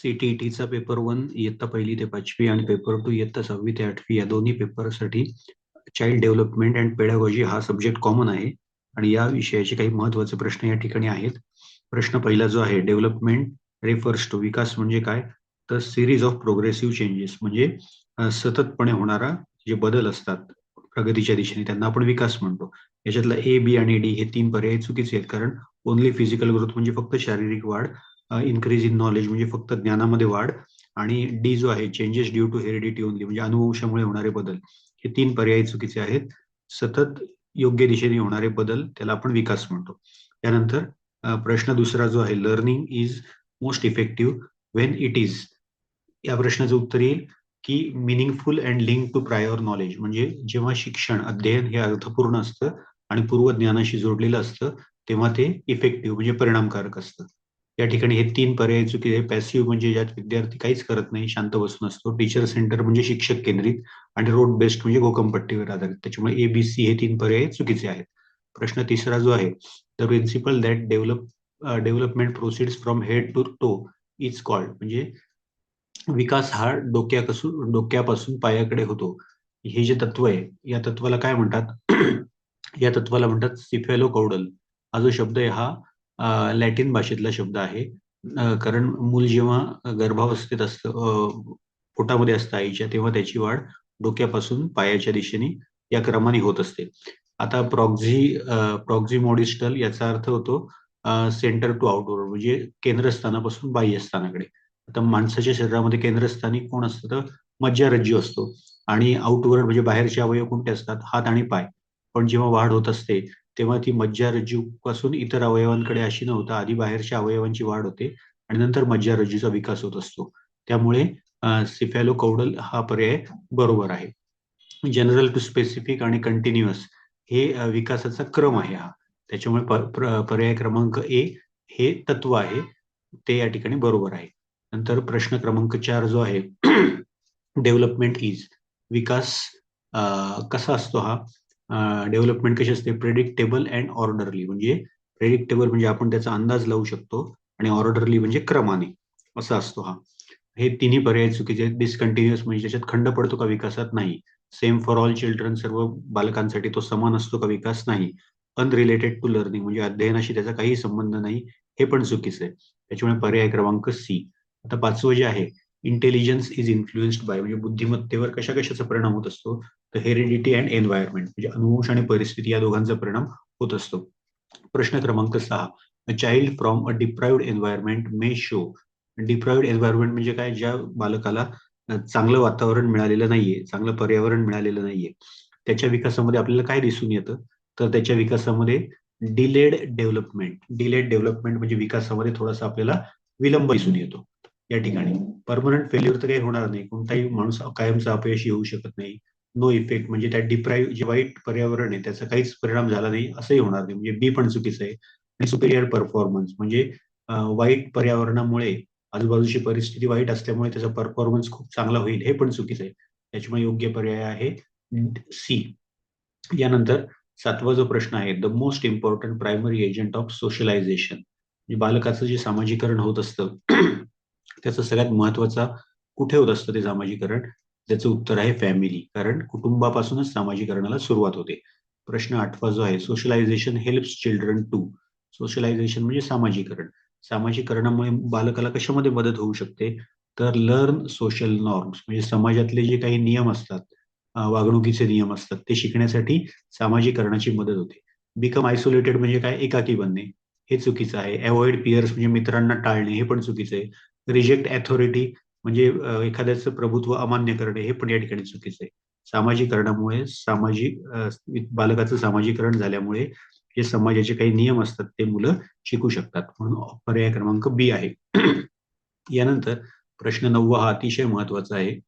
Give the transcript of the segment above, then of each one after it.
CTETचा paper 1 इयत्ता 1ली ते 5वी आणि पेपर 2 इयत्ता 6वी ते 8वी या दोन्ही पेपरसाठी चाइल्ड डेव्हलपमेंट अँड पेडागॉजी हा सब्जेक्ट कॉमन आहे आणि या विषयाचे काही महत्त्वाचे प्रश्न या ठिकाणी आहेत. प्रश्न पहिला जो आहे, डेव्हलपमेंट रेफर्स टू, विकास म्हणजे काय? तर सिरीज ऑफ प्रोग्रेसिव्ह चेंजेस म्हणजे सततपणे होणारा जे बदल असतात प्रगतीच्या दिशेने त्यांना आपण विकास म्हणतो. याच्यातला ए, बी आणि डी हे 3 पर्याय चुकीचे आहेत, कारण ओन्ली फिजिकल ग्रोथ म्हणजे फक्त शारीरिक वाढ, इन्क्रीज इन नॉलेज म्हणजे फक्त ज्ञानामध्ये वाढ आणि डी जो आहे changes due to heredity only म्हणजे अनुवंशामुळे होणारे बदल, हे 3 पर्याय चुकीचे आहेत. सतत योग्य दिशेने होणारे बदल त्याला आपण विकास म्हणतो. त्यानंतर प्रश्न दुसरा जो आहे, learning is most effective when it is, या प्रश्नाचं उत्तर येईल की meaningful and link to prior knowledge म्हणजे जेव्हा शिक्षण अध्ययन हे अर्थपूर्ण असतं आणि पूर्व ज्ञानाशी जोडलेलं असतं तेव्हा ते इफेक्टिव्ह म्हणजे परिणामकारक असतं. या ठिकाणी हे 3 पर्याय चुकीचे आहे. पॅसिव्ह म्हणजे ज्यात विद्यार्थी काहीच करत नाही, शांत बसून असतो. टीचर सेंटर म्हणजे शिक्षक केंद्रित आणि रोड बेस्ड म्हणजे घोकंपट्टीवर आधारित. त्याच्यामुळे ए, बी, सी हे 3 पर्याय चुकीचे आहेत. प्रश्न तिसरा जो आहे, the principle that development proceeds from head to toe is called म्हणजे विकास हा डोक्यापासून पायाकडे होतो. हे जे तत्व आहे या तत्वाला काय म्हणतात? या तत्वाला म्हणतात सिफेलोकौडल. हा जो शब्द आहे हा लॅटिन भाषेतला शब्द आहे. कारण मूल जेव्हा गर्भावस्थेत असतं, पोटामध्ये असतं आईच्या, तेव्हा त्याची वाढ डोक्यापासून पायाच्या दिशेने या क्रमाने होत असते. आता प्रॉक्झिमोडिस्टल याचा अर्थ होतो सेंटर टू आउटवर्ड म्हणजे केंद्रस्थानापासून बाह्यस्थानाकडे. आता माणसाच्या शरीरामध्ये केंद्रस्थानी कोण असतं? तर मज्जारज्जू असतो आणि आउटवर्ड म्हणजे बाहेरचे अवयव कोणते असतात? हात आणि पाय. पण जेव्हा वाढ होत असते तेव्हा ती मज्जारज्जू पासून इतर अवयवांकडे अशी न होता आधी बाहेरच्या अवयवांची वाढ होते आणि नंतर मज्जारज्जूचा विकास होत असतो. त्यामुळे सिफॅलोकौडल हा पर्याय बरोबर आहे. जनरल टू स्पेसिफिक आणि कंटिन्युअस हे विकासाचा क्रम आहे हा. त्याच्यामुळे पर्याय क्रमांक ए हे तत्व आहे, ते या ठिकाणी बरोबर आहे. नंतर प्रश्न क्रमांक 4 जो आहे, डेव्हलपमेंट इज, विकास कसा असतो हा? डेव्हलपमेंट कशी असते? प्रेडिक्टेबल अँड ऑर्डरली म्हणजे प्रेडिक्टेबल म्हणजे आपण त्याचा अंदाज लावू शकतो आणि ऑर्डरली म्हणजे क्रमाने, असा असतो हा. हे तिन्ही पर्याय चुकीचे आहेत. डिसकंटिन्युअस म्हणजे त्याच्यात खंड पडतो का विकासात? नाही. सेम फॉर ऑल चिल्ड्रन सर्व बालकांसाठी तो समान असतो का? विकास नाही. अनरिलेटेड टू लर्निंग म्हणजे अध्ययनाशी त्याचा काही संबंध नाही, हे पण चुकीचं आहे. त्याच्यामुळे पर्याय क्रमांक सी. आता 5वं जे आहे, इंटेलिजन्स इज इन्फ्लुएन्स्ड बाय म्हणजे बुद्धिमत्तेवर कशा कशाचा परिणाम होत असतो? तर हेरिडिटी अँड एन्व्हायरमेंट म्हणजे अनुवंश आणि परिस्थिती या दोघांचा परिणाम होत असतो. प्रश्न क्रमांक 6, a child from a deprived environment may show. Deprived environment म्हणजे काय? ज्या बालकाला चांगलं वातावरण मिळालेलं नाहीये, चांगलं पर्यावरण मिळालेलं नाहीये, त्याच्या विकासामध्ये आपल्याला काय दिसून येतं? तर त्याच्या विकासामध्ये डिलेड डेव्हलपमेंट म्हणजे विकासामध्ये थोडासा आपल्याला विलंब दिसून येतो. या ठिकाणी परमनंट फेल्युअर तर काही होणार नाही, कोणताही माणूस कायमचा अपयशी होऊ शकत नाही. नो इफेक्ट म्हणजे त्या डिप्राईव्ह जे वाईट पर्यावरण आहे त्याचा काहीच परिणाम झाला नाही असंही होणार नाही, म्हणजे बी पण चुकीचं आहे. आणि सुपेरियर परफॉर्मन्स म्हणजे वाईट पर्यावरणामुळे आजूबाजूची परिस्थिती वाईट असल्यामुळे त्याचा परफॉर्मन्स खूप चांगला होईल, हे पण चुकीचं आहे. त्याच्यामुळे योग्य पर्याय आहे सी. यानंतर 7वा जो प्रश्न आहे, the most important primary agent of socialisation म्हणजे बालकाचं जे सामाजिकरण होत असतं त्याचं सगळ्यात महत्वाचा कुठे होत असतं ते सामाजिकरण? त्याचं उत्तर आहे फॅमिली, कारण कुटुंबापासूनच सामाजिकरणाला सुरुवात होते. प्रश्न 8वा जो आहे, socialisation helps children to. Socialisation म्हणजे सामाजिकरण. सामाजिकरणामुळे बालकाला कशामध्ये मदत होऊ शकते? तर लर्न सोशल नॉर्म्स म्हणजे समाजातले जे काही नियम असतात, वागणुकीचे नियम असतात, ते शिकण्यासाठी सामाजिकरणाची मदत होते. बिकम आयसोलेटेड म्हणजे काय? एकाकी बनणे, हे चुकीचं आहे. अवॉइड पियर्स म्हणजे मित्रांना टाळणे, हे पण चुकीचं आहे. रिजेक्ट अथॉरिटी म्हणजे एखाद्याचं प्रभुत्व अमान्य करणे, हे पण या ठिकाणी चुकीचं आहे. सामाजिकरणामुळे बालकाचं सामाजिकरण झाल्यामुळे जे समाजाचे काही नियम असतात ते मुलं शिकू शकतात, म्हणून पर्याय क्रमांक बी आहे. यानंतर प्रश्न 9वा हा अतिशय महत्वाचा आहे.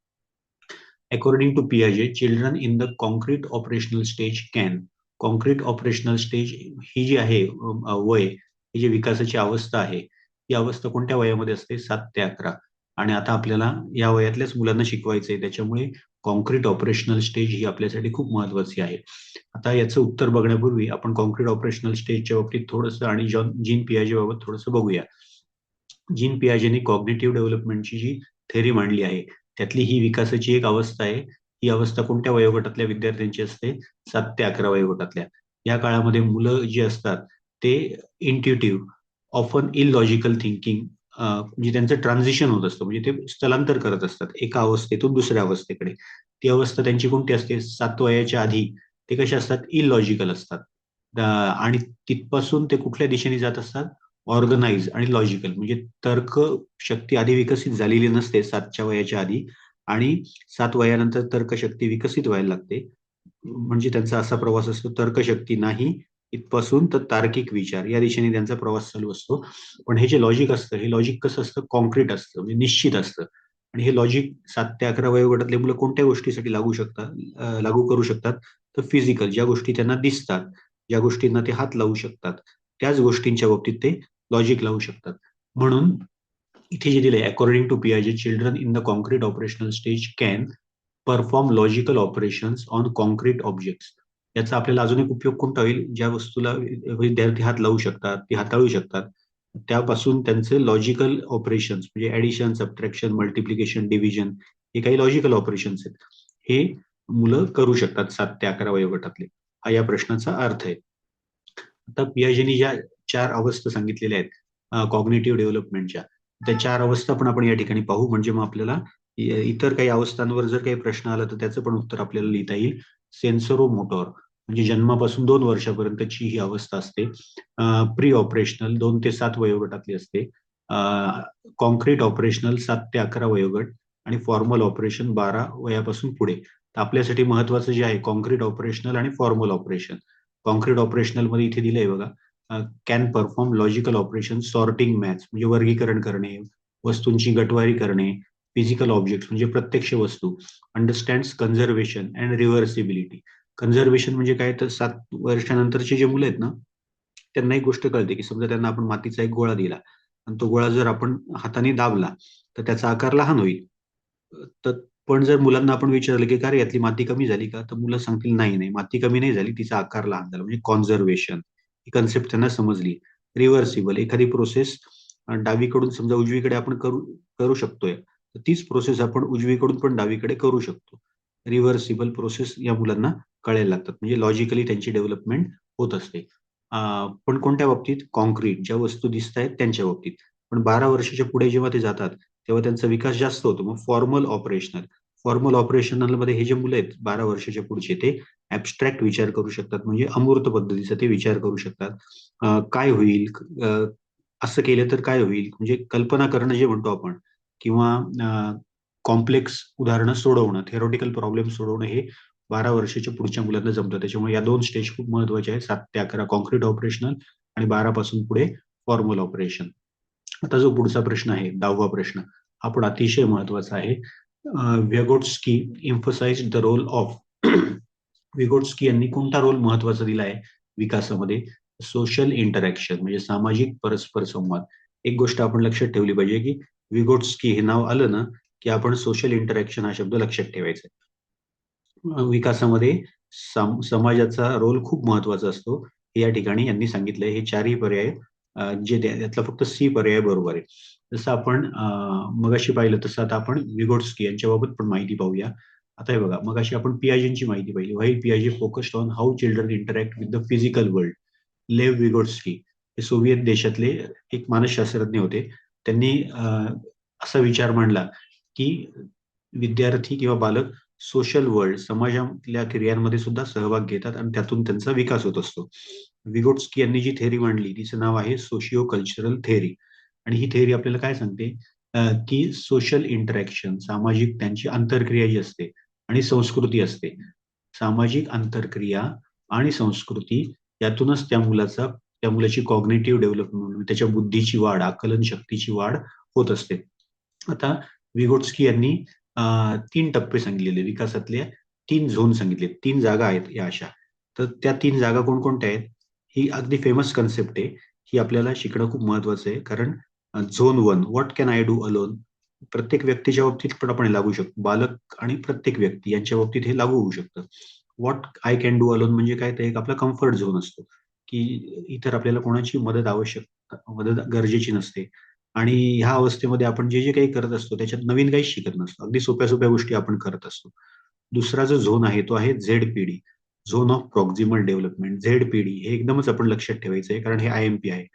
अकॉर्डिंग टू पियाजे, children in the concrete operational stage can. Concrete operational stage ही जी आहे वय, ही जी विकासाची अवस्था आहे, ही अवस्था कोणत्या वयामध्ये असते? 7 ते 11. आणि आता आपल्याला या वयातल्याच मुलांना शिकवायचं आहे, त्याच्यामुळे कॉन्क्रीट ऑपरेशनल स्टेज ही आपल्यासाठी खूप महत्वाची आहे. आता याचं उत्तर बघण्यापूर्वी आपण कॉन्क्रीट ऑपरेशनल स्टेजच्या बाबतीत थोडंसं आणि जीन पियाजे बाबत थोडंसं बघूया. जीन पियाजेने कॉग्निटिव्ह डेव्हलपमेंटची जी थेअरी मांडली आहे त्यातली ही विकासाची एक अवस्था आहे. ही अवस्था कोणत्या वयोगटातल्या विद्यार्थ्यांची असते? 7 ते 11 वयोगटातल्या. या काळामध्ये मुलं जी असतात ते इंट्युटिव्ह, ऑफन इलॉजिकल थिंकिंग, म्हणजे त्यांचं ट्रान्झिशन होत असतं, म्हणजे ते स्थलांतर करत असतात एका अवस्थेतून दुसऱ्या अवस्थेकडे. ती अवस्था त्यांची कोणती असते? 7 वयाच्या आधी ते कसे असतात? इलॉजिकल असतात. आणि तिथपासून ते कुठल्या दिशेने जात असतात? ऑर्गनाइज आणि लॉजिकल, म्हणजे तर्क शक्ती आधी विकसित झालेली नसते 7 वयाच्या आधी, आणि 7 वयानंतर तर्कशक्ती विकसित व्हायला लागते. म्हणजे त्यांचा असा प्रवास असतो, तर्कशक्ती नाही इथपासून तर तार्किक विचार या दिशेने त्यांचा प्रवास चालू असतो. पण हे जे लॉजिक असतं, हे लॉजिक कसं असतं? कॉन्क्रीट असतं, म्हणजे निश्चित असतं. आणि हे लॉजिक 7 ते 11 वयोगटातले मुलं कोणत्या गोष्टीसाठी लागू करू शकतात? तर फिजिकल, ज्या गोष्टी त्यांना दिसतात, ज्या गोष्टींना ते हात लावू शकतात, त्याच गोष्टींच्या बाबतीत ते लॉजिक लावू शकतात. म्हणून इथे जे दिले, अकॉर्डिंग टू पियाजे, children in the concrete operational stage can perform logical operations on concrete objects. याचा आपल्याला अजून एक उपयोग कोणता होईल? ज्या वस्तूला विद्यार्थी हात लावू शकतात, ती हाताळू शकतात, त्यापासून त्यांचे लॉजिकल ऑपरेशन्स, म्हणजे ऍडिशन, सबट्रॅक्शन, मल्टिप्लिकेशन, डिव्हिजन, हे काही लॉजिकल ऑपरेशन्स आहेत, हे मुलं करू शकतात 7 ते 11 वयोगटातले. हा या प्रश्नाचा अर्थ आहे. आता पियाजेने ज्या 4 अवस्था सांगितलेल्या आहेत कॉग्निटिव्ह डेव्हलपमेंटच्या, त्या 4 अवस्था पण आपण या ठिकाणी पाहू, म्हणजे मग आपल्याला इतर काही अवस्थांवर जर काही प्रश्न आला तर त्याचं पण उत्तर आपल्याला लिहिता येईल. सेन्सरो मोटॉर, म्हणजे जन्मापासून 2 वर्षापर्यंतची ही अवस्था असते. प्री ऑपरेशनल 2 ते 7 वयोगटातली असते. कॉन्क्रीट ऑपरेशनल 7 ते 11 वयोगट, आणि फॉर्मल ऑपरेशन 12 वयापासून पुढे. तर आपल्यासाठी महत्वाचं जे आहे कॉन्क्रीट ऑपरेशनल आणि फॉर्मल ऑपरेशन. कॉन्क्रीट ऑपरेशनल मध्ये इथे दिलंय बघा, can perform logical operation, sorting maths म्हणजे वर्गीकरण करणे, वस्तूंची गटवारी करणे, फिजिकल ऑब्जेक्ट म्हणजे प्रत्यक्ष वस्तू, अंडरस्टँड्स कन्झर्वेशन अँड रिव्हर्सिबिलिटी. कन्झर्वेशन म्हणजे काय? तर 7 वर्षानंतरचे जे मुलं आहेत ना, त्यांना एक गोष्ट कळते की समजा त्यांना आपण मातीचा एक गोळा दिला आणि तो गोळा जर आपण हाताने दाबला तर त्याचा आकार लहान होईल. तर पण जर मुलांना आपण विचारलं की, "का रे, यातली माती कमी झाली का?" तर मुलं सांगतील, "नाही, नाही, माती कमी नाही झाली, तिचा आकार लहान झाला." म्हणजे कॉन्झर्वेशन ही कन्सेप्ट त्यांना समजली. रिव्हर्सिबल, एखादी प्रोसेस डावीकडून समजा उजवीकडे आपण करू करू शकतोय, तर तीच प्रोसेस आपण उजवीकडून पण डावीकडे करू शकतो. रिव्हर्सिबल प्रोसेस या मुलांना कळायला लागतात, म्हणजे लॉजिकली त्यांची डेव्हलपमेंट होत असते. पण कोणत्या बाबतीत? कॉन्क्रीट, ज्या वस्तू दिसतायत त्यांच्या बाबतीत. पण 12 वर्षाच्या पुढे जेव्हा ते जातात, तेव्हा त्यांचा विकास जास्त होतो. मग फॉर्मल ऑपरेशनल. फॉर्मल ऑपरेशनल मध्ये हे जे मुलं आहेत 12 वर्षाच्या पुढचे, ते ऍबस्ट्रॅक्ट विचार करू शकतात, म्हणजे अमूर्त पद्धतीचा ते विचार करू शकतात. काय होईल? अ, असं केलं तर काय होईल? म्हणजे कल्पना करणं जे म्हणतो आपण, किंवा कॉम्प्लेक्स उदाहरणं सोडवणं, थेरॉटिकल प्रॉब्लेम सोडवणं, हे 12 वर्षाच्या पुढच्या मुलांना जमतं. त्याच्यामुळे या 2 स्टेज खूप महत्वाच्या आहेत, 7 ते 11 कॉन्क्रीट ऑपरेशनल आणि 12 पासून पुढे फॉर्मल ऑपरेशन. आता जो पुढचा प्रश्न आहे, 10वा प्रश्न, हा पण अतिशय महत्वाचा आहे. व्यगोट्स्की एम्फसाइज्ड द रोल ऑफ विगोट्स्की यांनी कोणता रोल महत्वाचा दिला आहे विकासामध्ये? सोशल इंटरॅक्शन, म्हणजे सामाजिक परस्पर संवाद. एक गोष्ट आपण लक्षात ठेवली पाहिजे की विगोट्स्की हे नाव आलं ना, की आपण सोशल इंटरॅक्शन हा शब्द लक्षात ठेवायचा. विकासामध्ये समाजाचा रोल खूप महत्वाचा असतो, हे या ठिकाणी यांनी सांगितलंय. हे 4ही पर्याय, त्यातला फक्त सी पर्याय बरोबर आहे. जसं आपण मगाशी पाहिलं तसं आता आपण विगोट्स्की यांच्याबाबत पण माहिती पाहूया. आता हे बघा, मगाशी आपण पियाजेंची माहिती पाहिली. व्हाईल पियाजे focused on how children interact with the physical world. Lev Vygotsky हे सोव्हिएत देशातले एक मानसशास्त्रज्ञ होते. त्यांनी असा विचार मांडला की विद्यार्थी किंवा बालक सोशल वर्ल्ड, समाजातल्या क्रियांमध्ये सुद्धा सहभाग घेतात आणि त्यातून त्यांचा विकास होत असतो. विगोट्स्की यांनी जी थेअरी मांडली तिचं नाव आहे सोशिओ कल्चरल थेअरी. आणि ही थेअरी आपल्याला काय सांगते? की सोशल इंटरॅक्शन, सामाजिक त्यांची आंतरक्रिया जी असते आणि संस्कृती असते. सामाजिक आंतरक्रिया आणि संस्कृती यातूनच त्या मुलाची कॉग्निटिव्ह डेव्हलपमेंट, त्याच्या बुद्धीची वाढ, आकलन शक्तीची वाढ होत असते. आता विगोट्स्की यांनी 3 टप्पे सांगितलेले विकासातले, 3 झोन सांगितले, 3 जागा आहेत या अशा. तर त्या 3 जागा कोणकोणत्या आहेत? ही अगदी फेमस कन्सेप्ट आहे. ही आपल्याला शिकणं खूप महत्वाचं आहे, कारण zone 1, what can I do alone, प्रत्येक व्यक्तीच्या बाबतीत पण आपण हे लागू शकतो. बालक आणि प्रत्येक व्यक्ती यांच्या बाबतीत हे लागू होऊ शकतं. What I can do alone म्हणजे काय? तर एक आपला कम्फर्ट झोन असतो, की इतर आपल्याला कोणाची मदत गरजेची नसते. आणि ह्या अवस्थेमध्ये आपण जे जे काही करत असतो त्याच्यात नवीन काहीच शिकत नसतो, अगदी सोप्या सोप्या गोष्टी आपण करत असतो. दुसरा जो झोन आहे तो आहे झेडपीडी, झोन ऑफ प्रॉक्झिमल डेव्हलपमेंट. झेडपीडी हे एकदमच आपण लक्षात ठेवायचं आहे, कारण हे IMP आहे.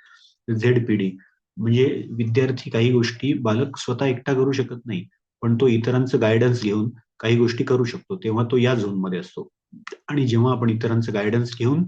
झेडपीडी म्हणजे विद्यार्थी काही गोष्टी बालक स्वतः एकटा करू शकत नाही, पण तो इतरांचं गायडन्स घेऊन काही गोष्टी करू शकतो, तेव्हा तो या झोन मध्ये असतो. आणि जेव्हा आपण इतरांचं गायडन्स घेऊन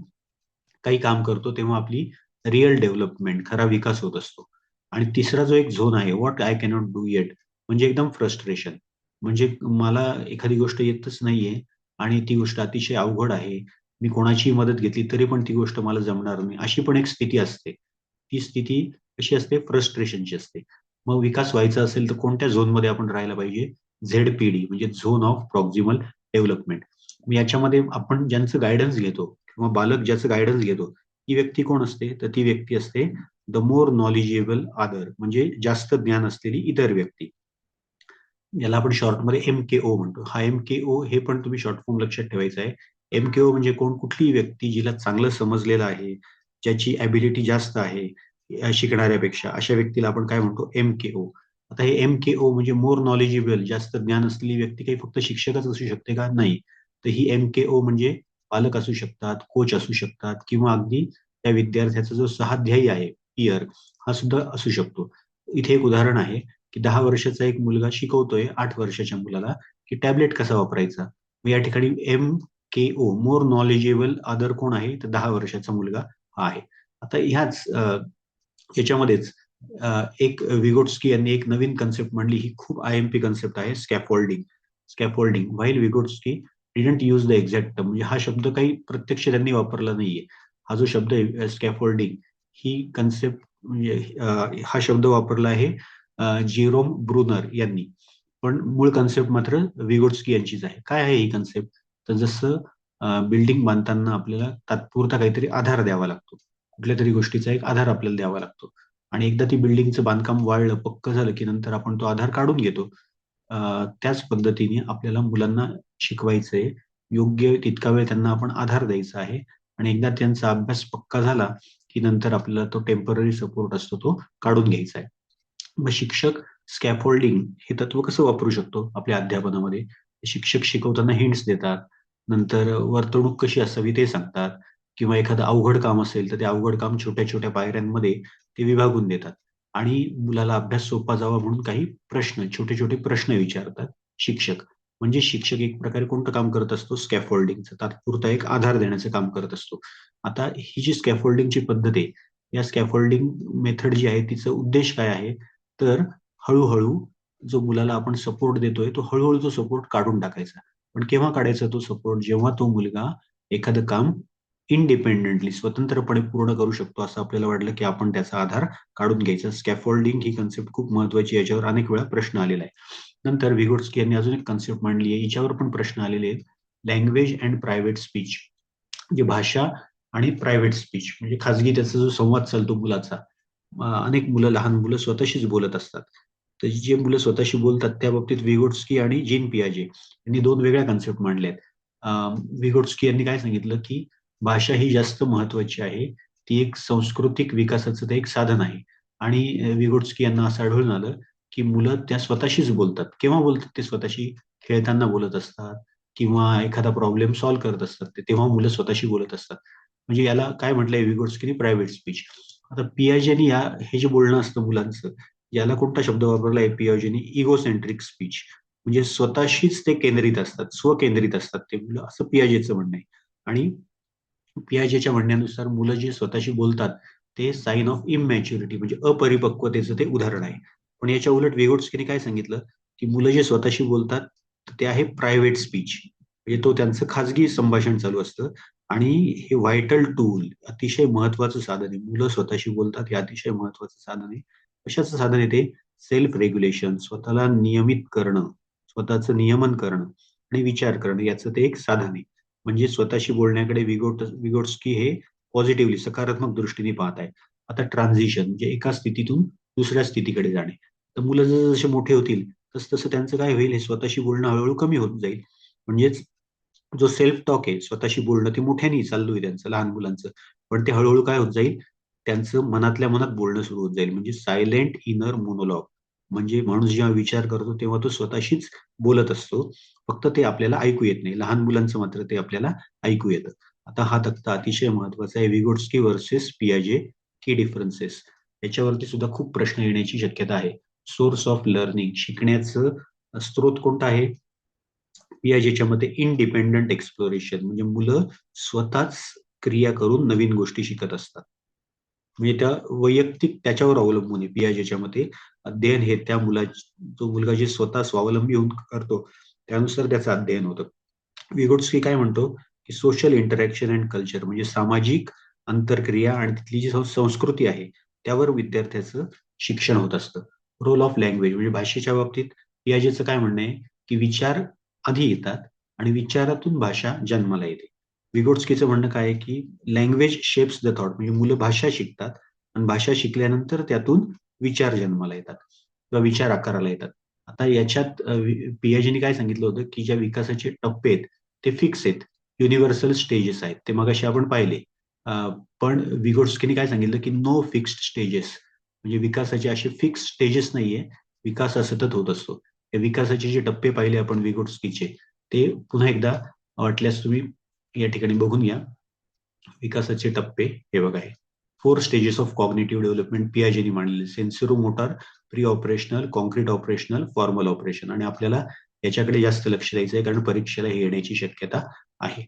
काही काम करतो तेव्हा आपली रिअल डेव्हलपमेंट, खरा विकास होत असतो. आणि तिसरा जो एक झोन आहे, what I cannot do eight, म्हणजे एकदम फ्रस्ट्रेशन. म्हणजे मला एखादी गोष्ट येतच नाहीये आणि ती गोष्ट अतिशय अवघड आहे, मी कोणाची मदत घेतली तरी पण ती गोष्ट मला जमणार नाही, अशी पण एक स्थिती असते. ती स्थिती कशी असते? फ्रस्ट्रेशनची असते. मग विकास व्हायचा असेल तर कोणत्या झोनमध्ये आपण राहायला पाहिजे? झेडपीडी म्हणजे झोन ऑफ प्रॉक्झिमल डेव्हलपमेंट. याच्यामध्ये आपण ज्यांचं गायडन्स घेतो किंवा बालक ज्याचं गायडन्स घेतो, ती व्यक्ती कोण असते? तर ती व्यक्ती असते द मोर नॉलेजेबल अदर, म्हणजे जास्त ज्ञान असलेली इतर व्यक्ती. याला आपण शॉर्टमध्ये MKO म्हणतो. हा MKO हे पण तुम्ही शॉर्ट फॉर्म लक्षात ठेवायचा आहे. MKO म्हणजे कोण? कुठलीही व्यक्ती जिला चांगलं समजलेलं आहे, ज्याची ॲबिलिटी जास्त आहे शिकणाऱ्यापेक्षा, अशा व्यक्तीला आपण काय म्हणतो? MKO. आता हे MKO म्हणजे मोर नॉलेजेबल, जास्त ज्ञान असलेली व्यक्ती काही फक्त शिक्षकच असू शकते का? नाही. तर ही MKO म्हणजे पालक असू शकतात, कोच असू शकतात किंवा अगदी त्या विद्यार्थ्याचा जो सहाध्यायी आहे, पीअर, हा सुद्धा असू शकतो. इथे एक उदाहरण आहे की 10 वर्षाचा एक मुलगा शिकवतोय 8 वर्षाच्या मुलाला की टॅबलेट कसा वापरायचा. मग या ठिकाणी MKO, मोर नॉलेजेबल अदर, कोण आहे? तर 10 वर्षाचा मुलगा हा आहे. आता ह्याच याच्यामध्येच एक विगोट्स्की यांनी एक नवीन कन्सेप्ट मांडली, ही खूप IMP कन्सेप्ट आहे, scaffolding. Scaffolding while Vygotsky didn't use the exact term, म्हणजे हा शब्द काही प्रत्यक्ष त्यांनी वापरला नाहीये. हा जो शब्द आहे स्कॅफोल्डिंग, ही कन्सेप्ट म्हणजे हा शब्द वापरला आहे जेरोम ब्रुनर यांनी. पण मूळ कन्सेप्ट मात्र विगोट्स्की यांचीच आहे. काय आहे ही कन्सेप्ट? तर जसं बिल्डिंग बांधताना आपल्याला तात्पुरता काहीतरी आधार द्यावा लागतो, कुठल्या तरी गोष्टीचा एक आधार आपल्याला द्यावा लागतो, आणि एकदा ती बिल्डिंगचं बांधकाम वाढलं, पक्क झालं की नंतर आपण तो आधार काढून घेतो. त्याच पद्धतीने आपल्याला मुलांना शिकवायचंय, योग्य तितका वेळ त्यांना आपण आधार द्यायचा आहे, आणि एकदा त्यांचा अभ्यास पक्का झाला की नंतर आपल्याला तो टेम्पररी सपोर्ट असतो तो काढून घ्यायचा आहे. मग शिक्षक स्कॅफोल्डिंग हे तत्व कसं वापरू शकतो आपल्या अध्यापनामध्ये? शिक्षक शिकवताना हिंट्स देतात, नंतर वर्तणूक कशी असावी ते सांगतात, किंवा एखादं अवघड काम असेल तर ते अवघड काम छोट्या छोट्या पायऱ्यांमध्ये ते विभागून देतात, आणि मुलाला अभ्यास सोपा जावा म्हणून काही प्रश्न, छोटे छोटे प्रश्न विचारतात शिक्षक. म्हणजे शिक्षक एक प्रकारे कोणतं काम करत असतो? स्कॅफोल्डिंगचं, तात्पुरता एक आधार देण्याचं काम करत असतो. आता ही जी स्कॅफोल्डिंगची पद्धत आहे, या स्कॅफोल्डिंग मेथड जी आहे तिचा उद्देश काय आहे? तर हळूहळू जो मुलाला आपण सपोर्ट देतोय, तो हळूहळू तो सपोर्ट काढून टाकायचा. पण केव्हा काढायचा तो सपोर्ट? जेव्हा तो मुलगा एखादं काम इंडिपेंडेंटली, स्वतंत्रपणे पूर्ण करू शकतो असं आपल्याला वाटलं की आपण त्याचा आधार काढून घ्यायचा. स्कॅफोल्डिंग ही कन्सेप्ट खूप महत्वाची, याच्यावर अनेक वेळा प्रश्न आलेला आहे. नंतर विगोट्स्की यांनी अजून एक कन्सेप्ट मांडली आहे, याच्यावर पण प्रश्न आलेले आहेत. लँग्वेज अँड प्रायव्हेट स्पीच, म्हणजे भाषा आणि प्रायव्हेट स्पीच, म्हणजे खाजगी त्याचा जो संवाद चालतो मुलाचा. अनेक मुलं, लहान मुलं स्वतःशीच बोलत असतात. तर जे मुलं स्वतःशी बोलतात त्या बाबतीत विगोट्स्की आणि जीन पियाजे यांनी दोन वेगळ्या कन्सेप्ट मांडल्या आहेत. विगोट्स्की यांनी काय सांगितलं की भाषा ही जास्त महत्वाची आहे, ती एक सांस्कृतिक विकासाचं ते एक साधन आहे. आणि विगोट्स्की यांना असं आढळून आलं की मुलं त्या स्वतःशीच बोलतात. केव्हा बोलतात ते स्वतःशी? खेळताना बोलत असतात किंवा एखादा प्रॉब्लेम सॉल्व्ह करत असतात ते, तेव्हा मुलं स्वतःशी बोलत असतात. म्हणजे याला काय म्हटलंय विगोट्स्कीने? Private speech. आता पियाजेने हे जे बोलणं असतं मुलांचं, याला कोणता शब्द वापरलाय पियाजेने? इगोसेंट्रिक स्पीच, म्हणजे स्वतःशीच ते केंद्रित असतात, स्वकेंद्रित असतात ते मुलं, असं पियाजेचं म्हणणं आहे. आणि पियाजेच्या म्हणण्यानुसार मुलं जे स्वतःशी बोलतात ते साइन ऑफ इमॅच्युरिटी, म्हणजे अपरिपक्वतेचं ते उदाहरण आहे. पण याच्या उलट विगोट्स्कीने काय सांगितलं की मुलं जे स्वतःशी बोलतात ते आहे प्रायव्हेट स्पीच, म्हणजे तो त्यांचं खाजगी संभाषण चालू असतं. आणि हे व्हायटल टूल, अतिशय महत्वाचं साधन आहे. मुलं स्वतःशी बोलतात हे अतिशय महत्वाचं साधन आहे. कशाचं साधन आहे ते? सेल्फ रेग्युलेशन, स्वतःला नियमित करणं, स्वतःचं नियमन करणं आणि विचार करणं, याचं ते एक साधन आहे. म्हणजे स्वतःशी बोलण्याकडे विगोट्स्की हे पॉझिटिव्हली, सकारात्मक दृष्टीने पाहत आहे. आता ट्रान्झिशन म्हणजे एका स्थितीतून दुसऱ्या स्थितीकडे जाणे. तर मुलं जसे मोठे होतील तसं त्यांचं काय होईल? हे स्वतःशी बोलणं हळूहळू कमी होत जाईल. म्हणजेच जो सेल्फ टॉक आहे, स्वतःशी बोलणं, ते मोठ्याने चालू आहे त्यांचं, लहान मुलांचं. पण ते हळूहळू काय होत जाईल? त्यांचं मनातल्या मनात बोलणं सुरू होत जाईल, म्हणजे सायलेंट इनर मोनोलॉग. म्हणजे माणूस जेव्हा विचार करतो तेव्हा तो स्वतःशीच बोलत असतो, फक्त ते आपल्याला ऐकू येत नाही. लहान मुलांचं मात्र ते आपल्याला ऐकू येतं. आता हा तक्ता अतिशय महत्वाचा आहे, विगोट्स्की वर्सेस पियाजे की डिफरन्सेस. याच्यावरती सुद्धा खूप प्रश्न येण्याची शक्यता आहे. सोर्स ऑफ लर्निंग, शिकण्याचं स्रोत कोणता आहे? पियाजेच्या मते इंडिपेंडंट एक्सप्लोरेशन, म्हणजे मुलं स्वतःच क्रिया करून नवीन गोष्टी शिकत असतात. म्हणजे त्या वैयक्तिक त्याच्यावर अवलंबून आहे. पियाजेच्या मते अध्ययन हे त्या जो मुलगा जे स्वतः स्वावलंबी होऊन करतो त्यानुसार त्याचं अध्ययन होतं. विगोट्स्की काय म्हणतो की सोशल इंटरॅक्शन अँड कल्चर, म्हणजे सामाजिक आंतरक्रिया आणि तिथली जी संस्कृती आहे त्यावर विद्यार्थ्याचं शिक्षण होत असतं. रोल ऑफ लँग्वेज, म्हणजे भाषेच्या बाबतीत पियाजेचं काय म्हणणं आहे की विचार आधी येतात आणि विचारातून भाषा जन्माला येते. विगोट्स्कीचं म्हणणं काय आहे की लँग्वेज शेप्स द थॉट, म्हणजे मुलं भाषा शिकतात आणि भाषा शिकल्यानंतर त्यातून विचार जन्माला येतात किंवा विचार आकाराला येतात. आता याच्यात पियाजेने काय सांगितलं होतं की ज्या विकासाचे टप्पे आहेत ते फिक्स आहेत, युनिव्हर्सल स्टेजेस आहेत, ते मगाशी आपण पाहिले. पण विगोट्स्कीने काय सांगितलं की नो फिक्स्ड स्टेजेस, म्हणजे विकासाचे असे फिक्स स्टेजेस नाहीये, विकास हा सतत होत असतो. या विकासाचे जे टप्पे पाहिले आपण विगोट्स्कीचे, ते पुन्हा एकदा वाटल्यास तुम्ही या ठिकाणी बघून घ्या. विकासाचे टप्पे हे बघा, आहे 4 स्टेजेस ऑफ कॉग्निटिव्ह डेव्हलपमेंट पियाजेने मांडलेले: sensorimotor, preoperational, concrete operational, formal operation. आणि आपल्याला याच्याकडे जास्त लक्ष द्यायचं आहे कारण परीक्षेला हे येण्याची शक्यता आहे.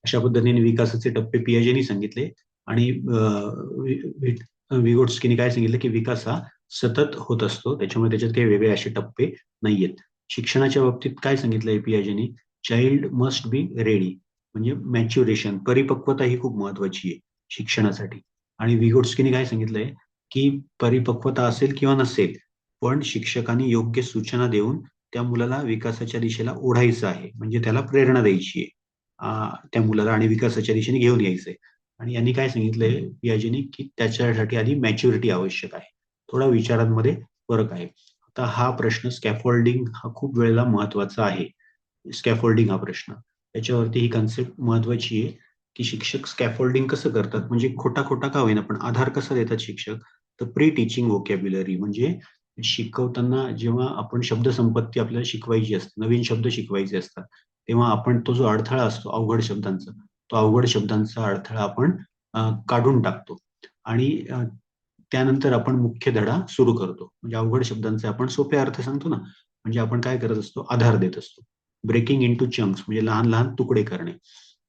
अशा पद्धतीने विकासाचे टप्पे पियाजेने सांगितले. आणि विगोट्स्कीने काय सांगितलं की विकास हा सतत होत असतो, त्याच्यामुळे त्याच्यात काही वेगळे असे टप्पे नाहीयेत. शिक्षणाच्या बाबतीत काय सांगितलंय पियाजेने? चाइल्ड मस्ट बी रेडी, म्हणजे मॅच्युरेशन, परिपक्वता ही खूप महत्वाची आहे शिक्षणासाठी. आणि विगोट्स्कीने काय सांगितलंय की परिपक्वता असेल किंवा नसेल, पण शिक्षकांनी योग्य सूचना देऊन त्या मुलाला विकासाच्या दिशेला ओढायचं आहे, म्हणजे त्याला प्रेरणा द्यायची आहे त्या मुलाला आणि विकासाच्या दिशेने घेऊन यायचंय. आणि यांनी काय सांगितलंय पियाजेने की त्याच्यासाठी आधी मॅच्युरिटी आवश्यक आहे, थोडा विचारांमध्ये फरक आहे. आता हा प्रश्न स्कॅफोल्डिंग हा खूप वेळेला महत्वाचा आहे. स्कॅफोल्डिंग हा प्रश्न, त्याच्यावरती ही कन्सेप्ट महत्वाची आहे की शिक्षक स्कॅफोल्डिंग कसं करतात, म्हणजे खोटा खोटा का होईना पण आधार कसा देतात शिक्षक. तर प्री टीचिंग वोकॅब्युलरी, म्हणजे शिकवताना जेव्हा आपण शब्दसंपत्ती आपल्याला शिकवायची असते, नवीन शब्द शिकवायचे असतात, तेव्हा आपण तो जो अडथळा असतो अवघड शब्दांचा, तो अवघड शब्दांचा अडथळा आपण काढून टाकतो. आणि त्यानंतर आपण मुख्य धडा सुरू करतो, म्हणजे अवघड शब्दांचे आपण सोपे अर्थ सांगतो ना, म्हणजे आपण काय करत असतो, आधार देत असतो. ब्रेकिंग इंटू चंक्स, म्हणजे लहान लहान तुकडे करणे.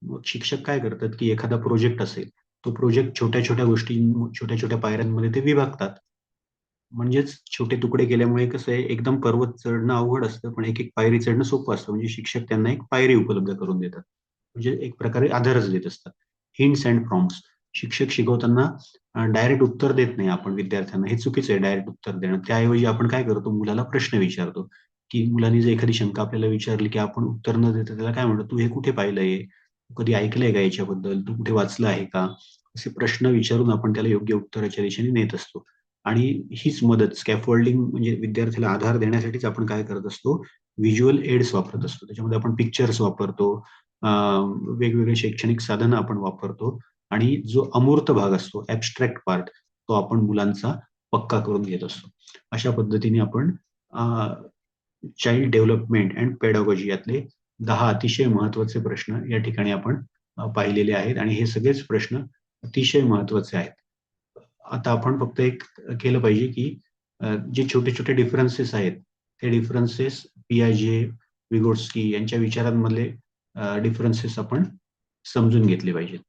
मग शिक्षक काय करतात की एखादा प्रोजेक्ट असेल, तो प्रोजेक्ट छोट्या छोट्या गोष्टी, छोट्या छोट्या पायऱ्यांमध्ये ते विभागतात. म्हणजेच छोटे तुकडे केल्यामुळे कसं आहे, एकदम पर्वत चढणं अवघड असतं पण एक एक पायरी चढणं सोपं असतं, म्हणजे शिक्षक त्यांना एक पायरी उपलब्ध करून देतात, म्हणजे एक प्रकारे आधारच देत असतात. हिंट्स अँड प्रॉम्प्ट्स, शिक्षक शिकवताना डायरेक्ट उत्तर देत नाही आपण विद्यार्थ्यांना, हे चुकीचं आहे डायरेक्ट उत्तर देणं. त्याऐवजी आपण काय करतो, मुलाला प्रश्न विचारतो. की मुलांनी जर एखादी शंका आपल्याला विचारली की आपण उत्तर न देता त्याला काय म्हणतो, तू हे कुठे पाहिलंय, तू कधी ऐकलंय का याच्याबद्दल, तू कुठे वाचलं आहे का, असे प्रश्न विचारून आपण त्याला योग्य उत्तराच्या दिशेने नेत असतो. आणि हीच मदत, स्कॅफोल्डिंग म्हणजे विद्यार्थ्याला आधार देण्यासाठीच आपण काय करत असतो, व्हिज्युअल एड्स वापरत असतो. त्याच्यामध्ये आपण पिक्चर्स वापरतो, वेगवेगळे शैक्षणिक साधनं आपण वापरतो. आणि जो अमूर्त भाग असतो, ऍबस्ट्रॅक्ट पार्ट, तो आपण मुलांचा पक्का करून घेत असतो. अशा पद्धतीने आपण चाइल्ड डेव्हलपमेंट अँड पेडागॉजी यातले 10 अतिशय महत्वाचे प्रश्न या ठिकाणी आपण पाहिलेले आहेत आणि हे सगळेच प्रश्न अतिशय महत्वाचे आहेत. आता आपण फक्त एक केलं पाहिजे की जे छोटे छोटे डिफरन्सेस आहेत, ते डिफरन्सेस पियाजे, विगोट्स्की यांच्या विचारांमधले डिफरन्सेस आपण समजून घेतले पाहिजेत.